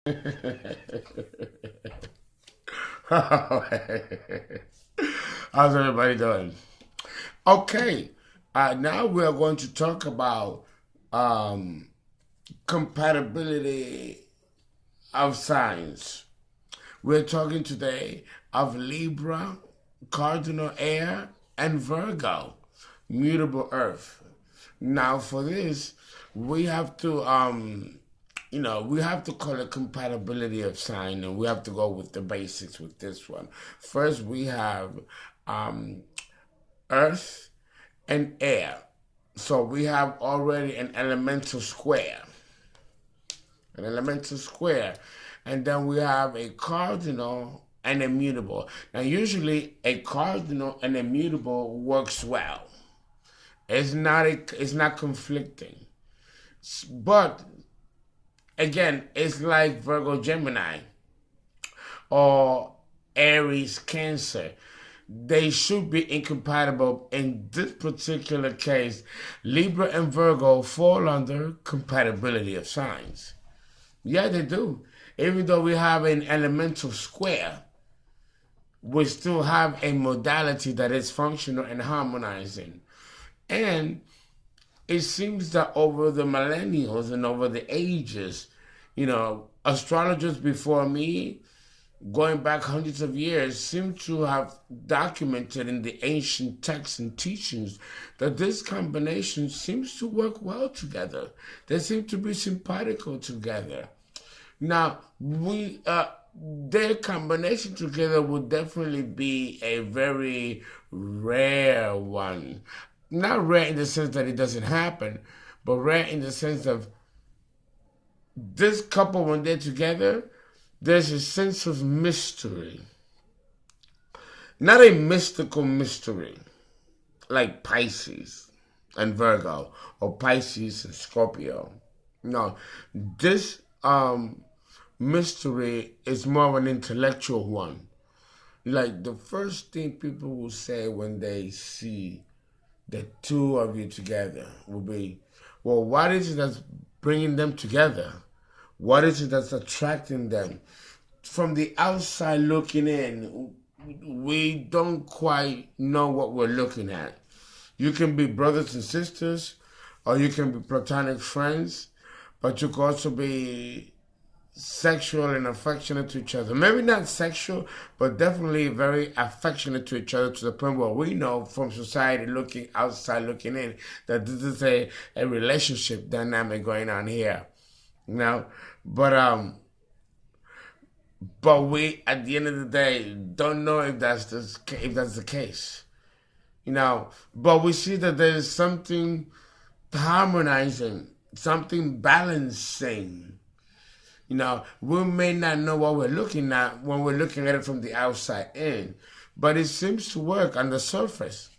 How's everybody doing? Okay, now we are going to talk about um, compatibility of signs. We're talking today of Libra, cardinal air, and Virgo, mutable earth. Now, for this, we have to we have to call it compatibility of sign, and we have to go with the basics with this one. First, we have um, earth and air. So we have already an elemental square, and then we have a cardinal and a mutable. Now, usually a cardinal and a mutable works well. It's not conflicting, but again, it's like Virgo Gemini or Aries Cancer. They should be incompatible. In this particular case, Libra and Virgo fall under compatibility of signs. Yeah, they do. Even though we have an elemental square, we still have a modality that is functional and harmonizing. And it seems that over the millennials and over the ages, astrologers before me, going back hundreds of years, seem to have documented in the ancient texts and teachings that this combination seems to work well together. They seem to be simpatico together. Now, their combination together would definitely be a very rare one. Not rare in the sense that it doesn't happen, but rare in the sense of this couple, when they're together, there's a sense of mystery. Not a mystical mystery like Pisces and Virgo or Pisces and Scorpio. No, this mystery is more of an intellectual one. Like the first thing people will say when they see the two of you together will be, well, what is it that's bringing them together? What is it that's attracting them? From the outside looking in, we don't quite know what we're looking at. You can be brothers and sisters, or you can be platonic friends, but you can also be sexual and affectionate to each other. Maybe not sexual, but definitely very affectionate to each other, to the point where we know from society looking outside, looking in, that this is a relationship dynamic going on here. But we, at the end of the day, don't know if that's the case. But we see that there is something harmonizing, something balancing. We may not know what we're looking at when we're looking at it from the outside in, but it seems to work on the surface.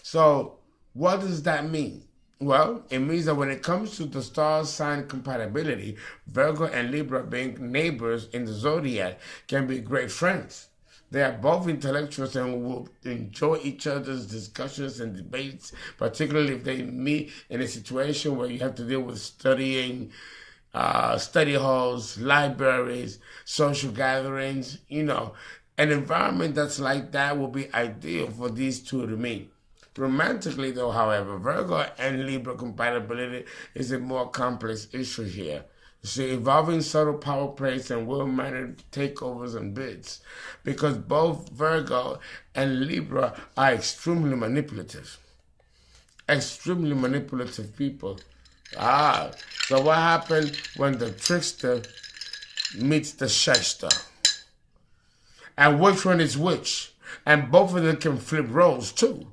So what does that mean? Well, it means that when it comes to the star sign compatibility, Virgo and Libra, being neighbors in the zodiac, can be great friends. They are both intellectuals and will enjoy each other's discussions and debates, particularly if they meet in a situation where you have to deal with studying, study halls, libraries, social gatherings. An environment that's like that will be ideal for these two to meet. Romantically, though, however, Virgo and Libra compatibility is a more complex issue here. You see, involving subtle power plays and well-mannered takeovers and bids, because both Virgo and Libra are extremely manipulative people. So what happened when the trickster meets the shyster? And which one is which? And both of them can flip roles too.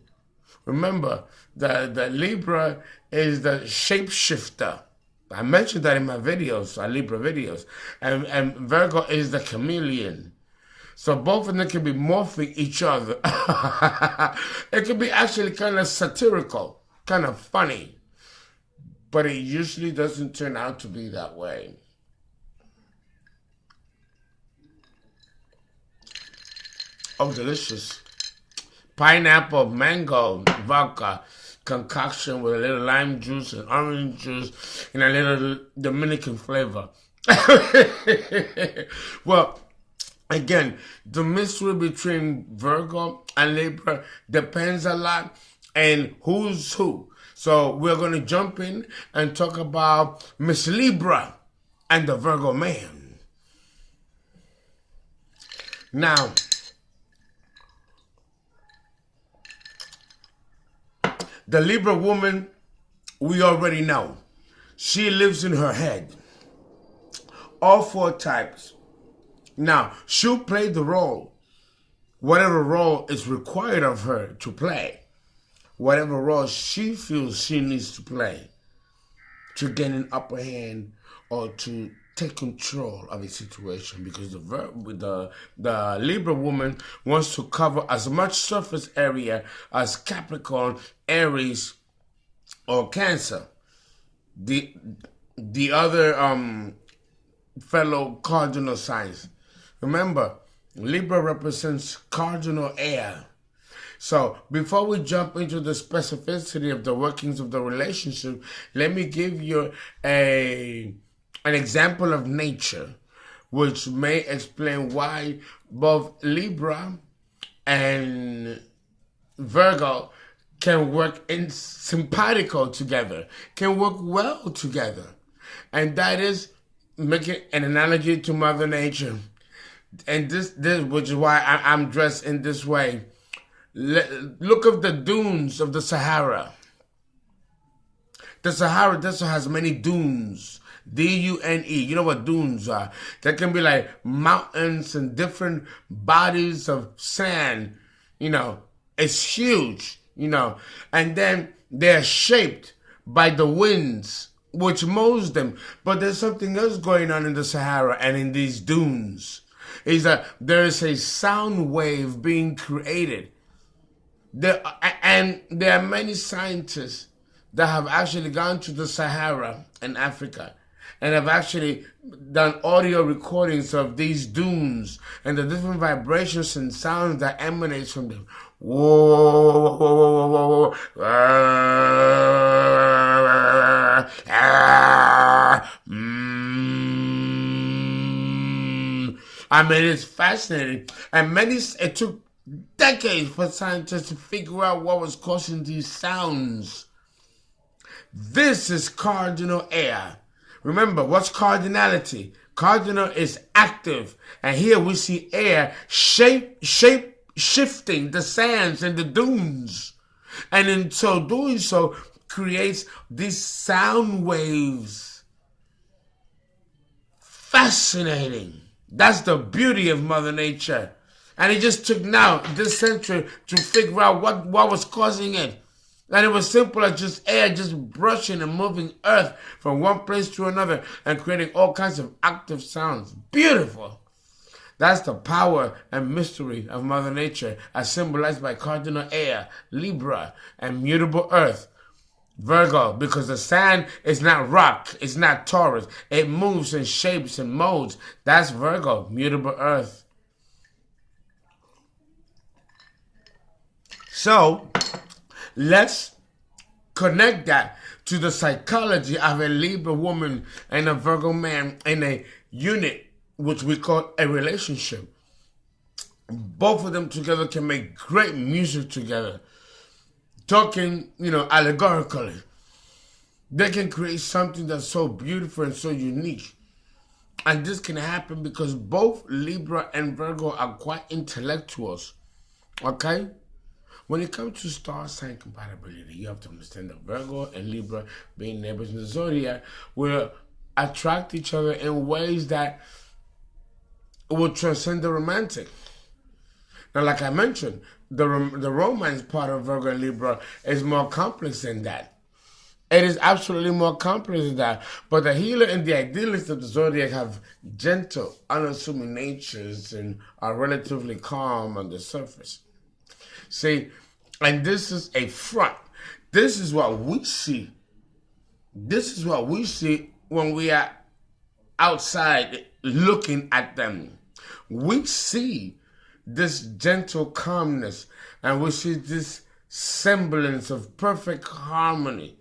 Remember, the Libra is the shapeshifter. I mentioned that in my videos, our Libra videos. And Virgo is the chameleon. So both of them can be morphing each other. It can be actually kind of satirical, kind of funny. But it usually doesn't turn out to be that way. Oh, delicious. Pineapple, mango, vodka concoction with a little lime juice and orange juice and a little Dominican flavor. Well, again, the mystery between Virgo and Libra depends a lot and who's who. So we're going to jump in and talk about Miss Libra and the Virgo man. Now, the Libra woman, we already know. She lives in her head. All four types. Now, she'll play the role, whatever role is required of her to play, whatever role she feels she needs to play to gain an upper hand or to take control of a situation, because the Libra woman wants to cover as much surface area as Capricorn, Aries, or Cancer. The other fellow cardinal signs. Remember, Libra represents cardinal air. So before we jump into the specificity of the workings of the relationship, let me give you an example of nature, which may explain why both Libra and Virgo can work in simpatico together, can work well together. And that is making an analogy to Mother Nature. And this which is why I'm dressed in this way. Look at the dunes of the Sahara. The Sahara desert has many dunes. D-U-N-E. You know what dunes are? That can be like mountains and different bodies of sand. You know, it's huge, you know. And then they're shaped by the winds, which mows them. But there's something else going on in the Sahara and in these dunes. Is that there is a sound wave being created. There are many scientists that have actually gone to the Sahara in Africa and have actually done audio recordings of these dunes and the different vibrations and sounds that emanate from them. Whoa, whoa, whoa, whoa, I mean, it's fascinating. And it took decades for scientists to figure out what was causing these sounds. This is cardinal air. Remember, what's cardinality? Cardinal is active. And here we see air shifting the sands and the dunes. And in so doing so, creates these sound waves. Fascinating. That's the beauty of Mother Nature. And it just took now, this century, to figure out what was causing it. And it was simple as just air just brushing and moving earth from one place to another and creating all kinds of active sounds. Beautiful. That's the power and mystery of Mother Nature, as symbolized by cardinal air, Libra, and mutable earth, Virgo, because the sand is not rock, it's not Taurus. It moves and shapes and molds. That's Virgo, mutable earth. So, let's connect that to the psychology of a Libra woman and a Virgo man in a unit, which we call a relationship. Both of them together can make great music together. Talking, allegorically. They can create something that's so beautiful and so unique. And this can happen because both Libra and Virgo are quite intellectuals. Okay? When it comes to star sign compatibility, you have to understand that Virgo and Libra, being neighbors in the zodiac, will attract each other in ways that will transcend the romantic. Now, like I mentioned, the romance part of Virgo and Libra is more complex than that. It is absolutely more complex than that. But the healer and the idealist of the zodiac have gentle, unassuming natures and are relatively calm on the surface. See, and this is a front. This is what we see. This is what we see when we are outside looking at them. We see this gentle calmness, and we see this semblance of perfect harmony.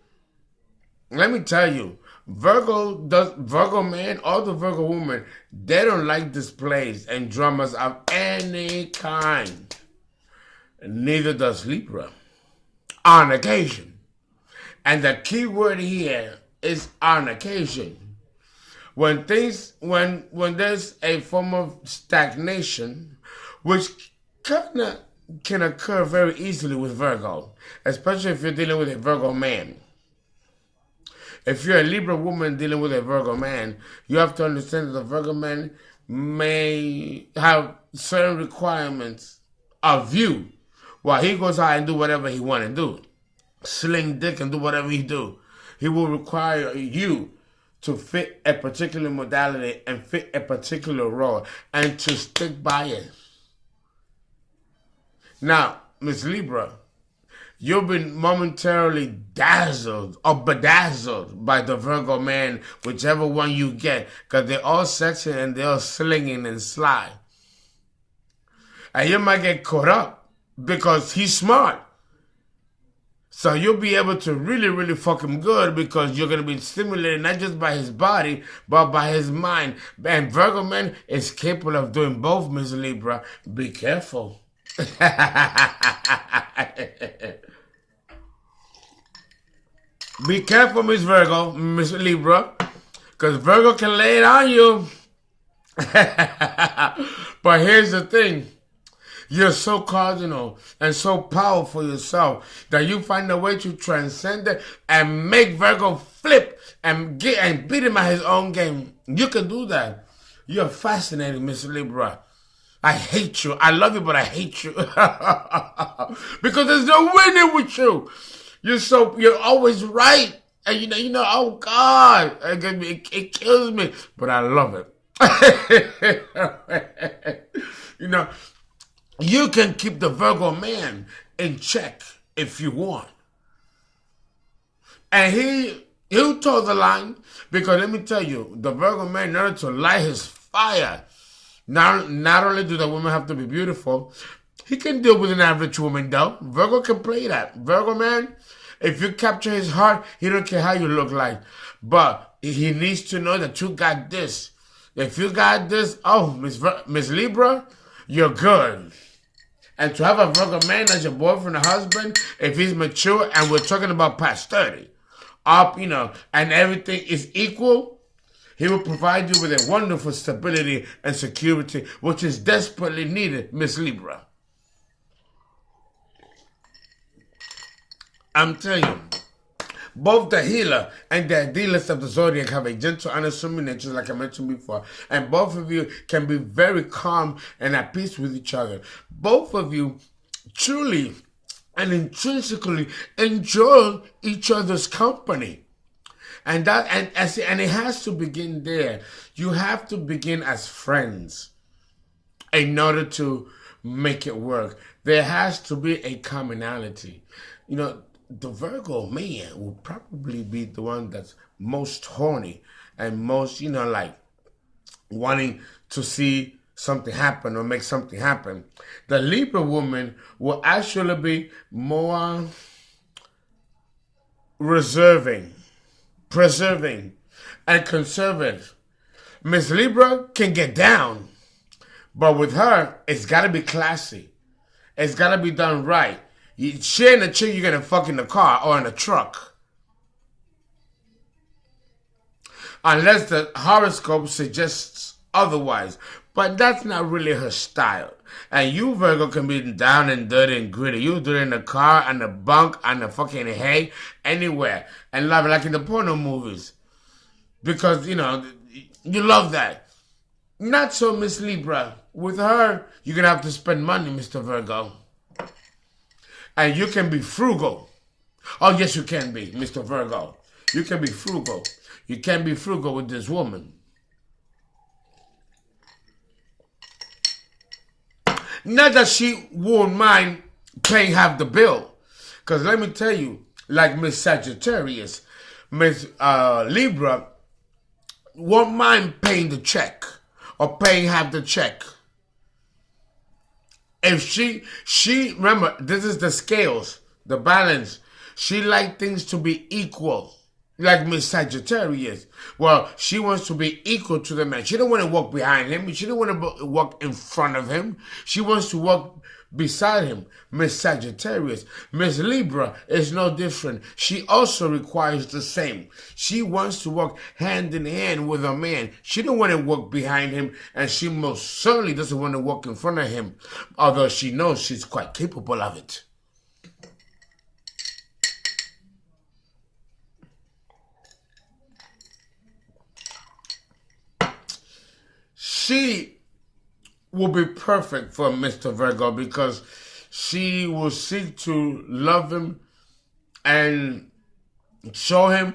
Let me tell you, Virgo man or the Virgo woman, they don't like displays and dramas of any kind. Neither does Libra. On occasion. And the key word here is on occasion. When there's a form of stagnation, which can occur very easily with Virgo, especially if you're dealing with a Virgo man. If you're a Libra woman dealing with a Virgo man, you have to understand that the Virgo man may have certain requirements of you while he goes out and do whatever he want to do. Sling dick and do whatever he do. He will require you to fit a particular modality and fit a particular role and to stick by it. Now, Miss Libra, you've been momentarily dazzled or bedazzled by the Virgo man, whichever one you get, because they're all sexy and they're all slinging and sly. And you might get caught up because he's smart. So you'll be able to really, really fuck him good because you're going to be stimulated not just by his body, but by his mind. And Virgo man is capable of doing both, Miss Libra. Be careful. Be careful, Miss Virgo, Miss Libra, because Virgo can lay it on you. But here's the thing. You're so cardinal and so powerful yourself that you find a way to transcend it and make Virgo flip and beat him at his own game. You can do that. You're fascinating, Miss Libra. I hate you. I love you, but I hate you. Because there's no winning with you. You're always right. And you know, oh God, it kills me. But I love it. You know, you can keep the Virgo man in check if you want. And he'll toe the line because let me tell you, the Virgo man, in order to light his fire, not only do the women have to be beautiful, he can deal with an average woman though. Virgo can play that. Virgo man, if you capture his heart, he don't care how you look like. But he needs to know that you got this. If you got this, oh, Miss Libra, you're good. And to have a Virgo man as your boyfriend or husband, if he's mature, and we're talking about past 30, up, you know, and everything is equal, he will provide you with a wonderful stability and security, which is desperately needed, Miss Libra. I'm telling you, both the healer and the dealers of the zodiac have a gentle, unassuming nature, like I mentioned before. And both of you can be very calm and at peace with each other. Both of you truly and intrinsically enjoy each other's company. And it has to begin there. You have to begin as friends in order to make it work. There has to be a commonality. You know, the Virgo man will probably be the one that's most horny and most, you know, like wanting to see something happen or make something happen. The Libra woman will actually be more reserving, preserving, and conservative. Miss Libra can get down, but with her, it's got to be classy. It's got to be done right. She ain't a chick you're going to fuck in the car or in a truck. Unless the horoscope suggests otherwise. But that's not really her style. And you, Virgo, can be down and dirty and gritty. You do it in the car, on the bunk, on the fucking hay, anywhere. And love it like in the porno movies. Because, you know, you love that. Not so Miss Libra. With her, you're going to have to spend money, Mr. Virgo. And you can be frugal. Oh, yes, you can be, Mr. Virgo. You can be frugal. You can be frugal with this woman. Not that she won't mind paying half the bill. Because let me tell you, like Miss Sagittarius, Miss Libra won't mind paying the check or paying half the check. If she remember, this is the scales, the balance. She likes things to be equal. like Miss Sagittarius. Well, she wants to be equal to the man. She don't want to walk behind him. She don't want to walk in front of him. She wants to walk beside him. Miss Sagittarius. Miss Libra is no different. She also requires the same. She wants to walk hand in hand with a man. She don't want to walk behind him, and she most certainly doesn't want to walk in front of him, although she knows she's quite capable of it. She will be perfect for Mr. Virgo because she will seek to love him and show him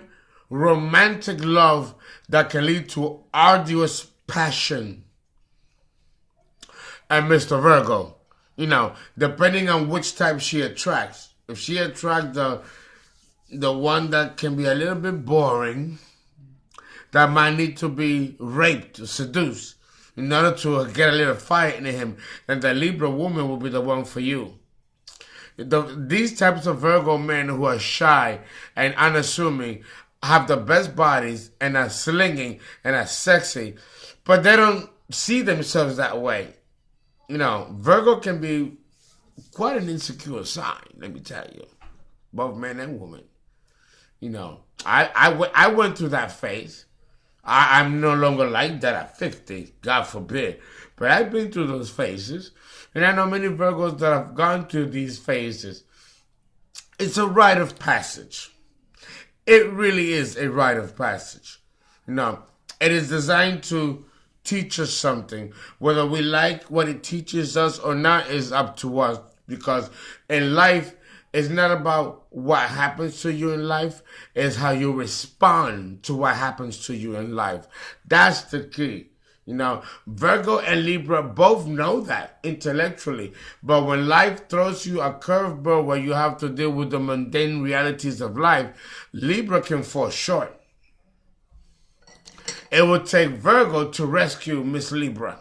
romantic love that can lead to arduous passion. And Mr. Virgo, depending on which type she attracts, if she attracts the one that can be a little bit boring, that might need to be raped, seduced, in order to get a little fire in him, then the Libra woman will be the one for you. These types of Virgo men who are shy and unassuming have the best bodies and are slinging and are sexy, but they don't see themselves that way. Virgo can be quite an insecure sign, let me tell you, both men and women. I went through that phase. I'm no longer like that at 50, God forbid. But I've been through those phases. And I know many Virgos that have gone through these phases. It's a rite of passage. It really is a rite of passage. It is designed to teach us something. Whether we like what it teaches us or not is up to us. Because in life, it's not about what happens to you in life. It's how you respond to what happens to you in life. That's the key. Virgo and Libra both know that intellectually. But when life throws you a curveball where you have to deal with the mundane realities of life, Libra can fall short. It will take Virgo to rescue Miss Libra.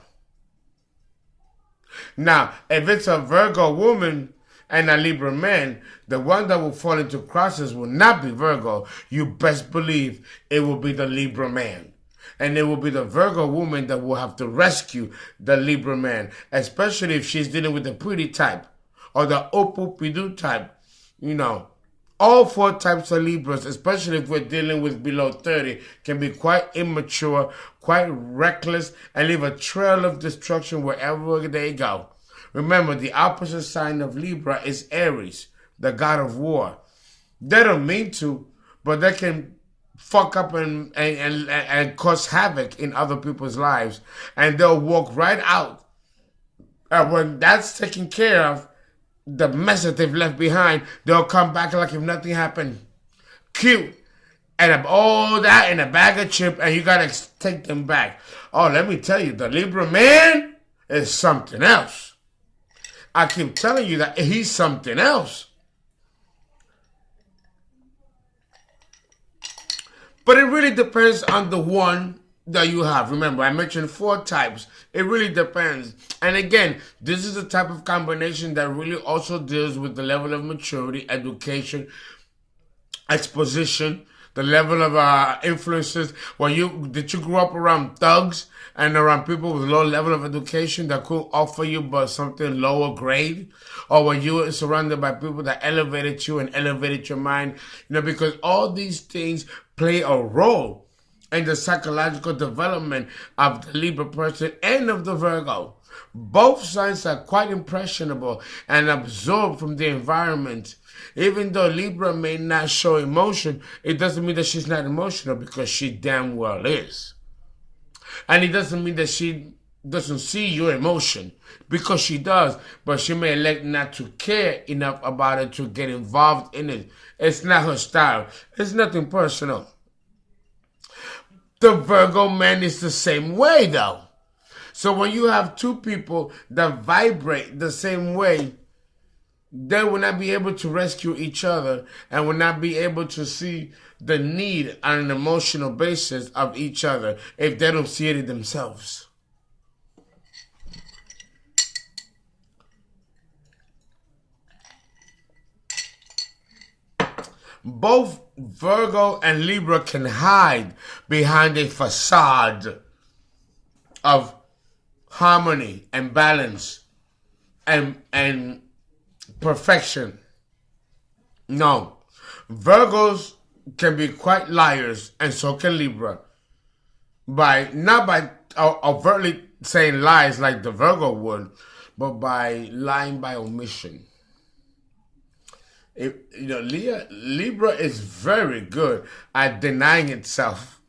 Now, if it's a Virgo woman and a Libra man, the one that will fall into crosses will not be Virgo. You best believe it will be the Libra man. And it will be the Virgo woman that will have to rescue the Libra man, especially if she's dealing with the pretty type or the Opal-Pidu type. All four types of Libras, especially if we're dealing with below 30, can be quite immature, quite reckless, and leave a trail of destruction wherever they go. Remember, the opposite sign of Libra is Aries, the god of war. They don't mean to, but they can fuck up and cause havoc in other people's lives. And they'll walk right out. And when that's taken care of, the mess that they've left behind, they'll come back like if nothing happened. Cute. And all that in a bag of chips, and you gotta take them back. Oh, let me tell you, the Libra man is something else. I keep telling you that he's something else. But it really depends on the one that you have. Remember, I mentioned four types. It really depends. And again, this is a type of combination that really also deals with the level of maturity, education, exposition, the level of influences. Did you grow up around thugs and around people with low level of education that could offer you but something lower grade? Or were you surrounded by people that elevated you and elevated your mind? Because all these things play a role in the psychological development of the Libra person and of the Virgo. Both signs are quite impressionable and absorbed from the environment. Even though Libra may not show emotion, it doesn't mean that she's not emotional, because she damn well is. And it doesn't mean that she doesn't see your emotion, because she does, but she may elect not to care enough about it to get involved in it. It's not her style. It's nothing personal. The Virgo man is the same way, though. So when you have two people that vibrate the same way, they will not be able to rescue each other and will not be able to see the need on an emotional basis of each other if they don't see it in themselves. both Virgo and Libra can hide behind a facade of harmony and balance and perfection. No, Virgos can be quite liars, and so can Libra. Not by overtly saying lies like the Virgo would, but by lying by omission. Libra is very good at denying itself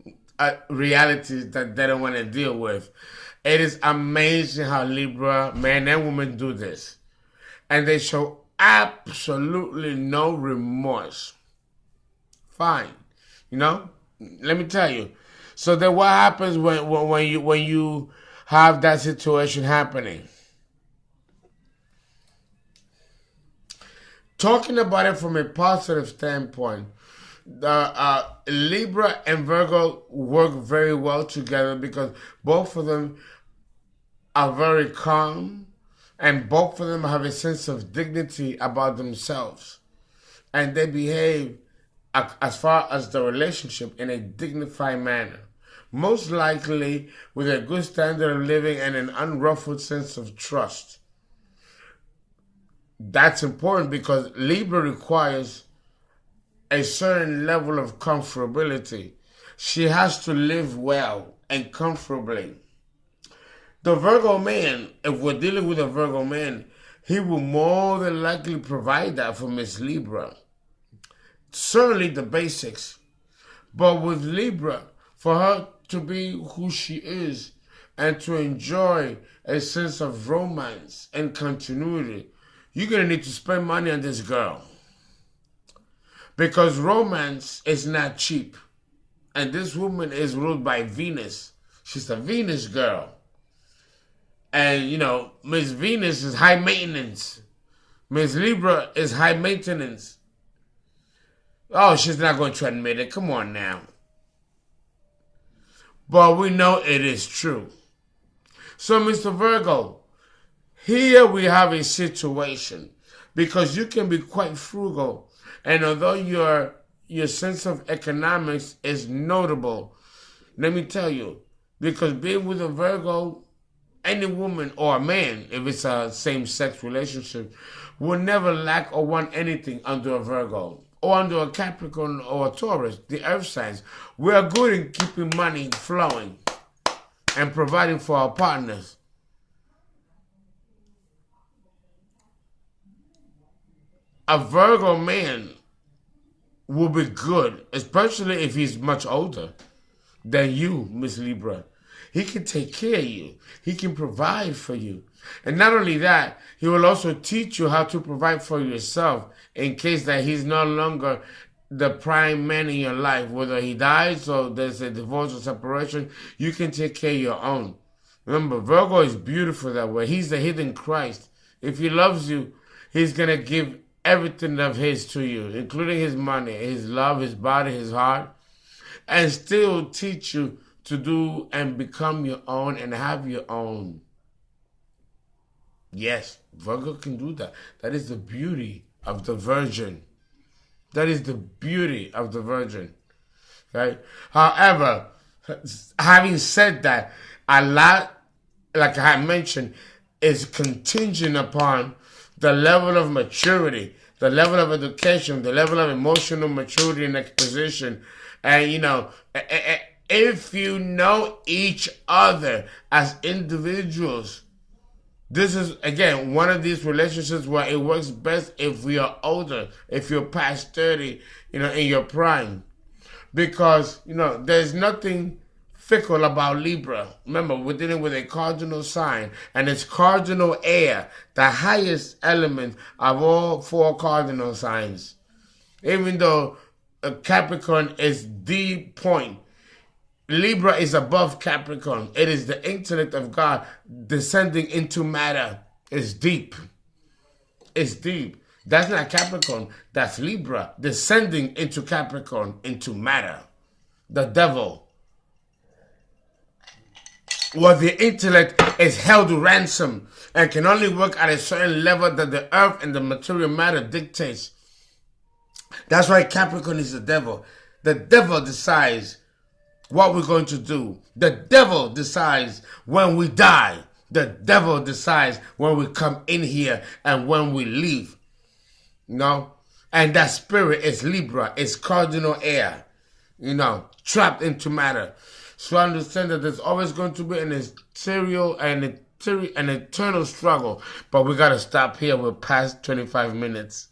realities that they don't want to deal with. It is amazing how Libra, men and women, do this. And they show absolutely no remorse. Fine. Let me tell you. So then what happens when you have that situation happening? Talking about it from a positive standpoint, Libra and Virgo work very well together because both of them are very calm and both of them have a sense of dignity about themselves. And they behave, as far as the relationship, in a dignified manner. Most likely with a good standard of living and an unruffled sense of trust. That's important because Libra requires a certain level of comfortability. She has to live well and comfortably. The Virgo man, if we're dealing with a Virgo man, he will more than likely provide that for Miss Libra. Certainly the basics. But with Libra, for her to be who she is and to enjoy a sense of romance and continuity, you're going to need to spend money on this girl. Because romance is not cheap. And this woman is ruled by Venus. She's a Venus girl. And, Miss Venus is high maintenance. Miss Libra is high maintenance. Oh, she's not going to admit it. Come on now. But we know it is true. So, Mr. Virgo, here we have a situation because you can be quite frugal. And although your sense of economics is notable, let me tell you, because being with a Virgo, any woman or a man, if it's a same-sex relationship, will never lack or want anything under a Virgo or under a Capricorn or a Taurus, the earth signs. We are good in keeping money flowing and providing for our partners. A Virgo man will be good, especially if he's much older than you, Miss Libra. He can take care of you. He can provide for you. And not only that, he will also teach you how to provide for yourself in case that he's no longer the prime man in your life. Whether he dies or there's a divorce or separation, you can take care of your own. Remember, Virgo is beautiful that way. He's the hidden Christ. If he loves you, he's going to give everything of his to you, including his money, his love, his body, his heart, and still teach you to do and become your own and have your own. Yes, Virgo can do that. That is the beauty of the Virgin. That is the beauty of the Virgin. Right? However, having said that, a lot, like I mentioned, is contingent upon the level of maturity, the level of education, the level of emotional maturity and exposition. And, if you know each other as individuals, this is, again, one of these relationships where it works best if we are older, if you're past 30, in your prime. Because, there's nothing fickle about Libra. Remember, we're dealing with a cardinal sign, and it's cardinal air, the highest element of all four cardinal signs. Even though Capricorn is the point, Libra is above Capricorn. It is the intellect of God descending into matter. It's deep. It's deep. That's not Capricorn. That's Libra descending into Capricorn, into matter. The devil. Where the intellect is held ransom and can only work at a certain level that the earth and the material matter dictates. That's why Capricorn is the devil. The devil decides what we're going to do. The devil decides when we die. The devil decides when we come in here and when we leave. You know? And that spirit is Libra. It's cardinal air. You know, trapped into matter. So understand that there's always going to be an eternal struggle. But we got to stop here. We're past 25 minutes.